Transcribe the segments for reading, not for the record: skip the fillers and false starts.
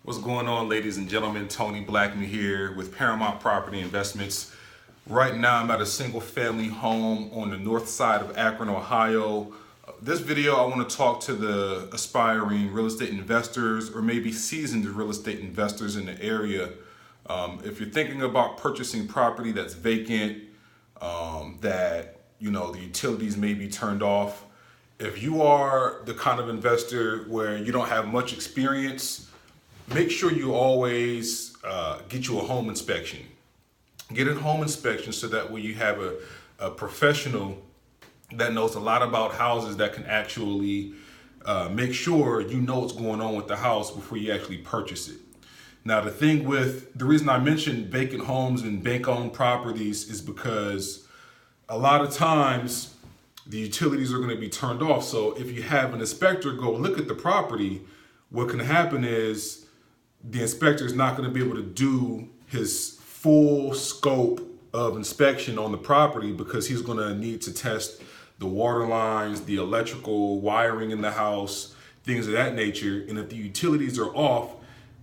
What's going on, ladies and gentlemen? Tony Blackman here with Paramount Property Investments. Right now, I'm at a single-family home on the north side of Akron, Ohio. This video, I want to talk to the aspiring real estate investors or maybe seasoned real estate investors in the area. If you're thinking about purchasing property that's vacant, that the utilities may be turned off. If you are the kind of investor where you don't have much experience, make sure you always get you a home inspection. Get a home inspection so that way you have a professional that knows a lot about houses that can actually make sure you know what's going on with the house before you actually purchase it. Now, the reason I mentioned vacant homes and bank-owned properties is because a lot of times the utilities are going to be turned off. So if you have an inspector go look at the property, what can happen is the inspector is not going to be able to do his full scope of inspection on the property because he's going to need to test the water lines, the electrical wiring in the house, things of that nature. And if the utilities are off,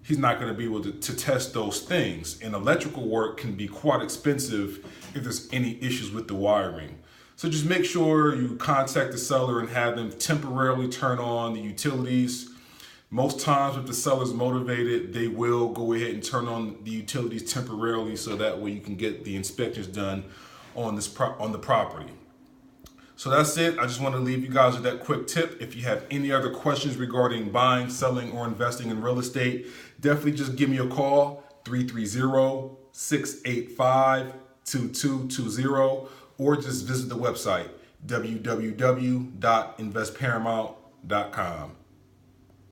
he's not going to be able to test those things. And electrical work can be quite expensive if there's any issues with the wiring. So just make sure you contact the seller and have them temporarily turn on the utilities. Most times if the seller's motivated, they will go ahead and turn on the utilities temporarily so that way you can get the inspections done on the property. So that's it. I just want to leave you guys with that quick tip. If you have any other questions regarding buying, selling, or investing in real estate, definitely just give me a call, 330-685-2220, or just visit the website, www.investparamount.com.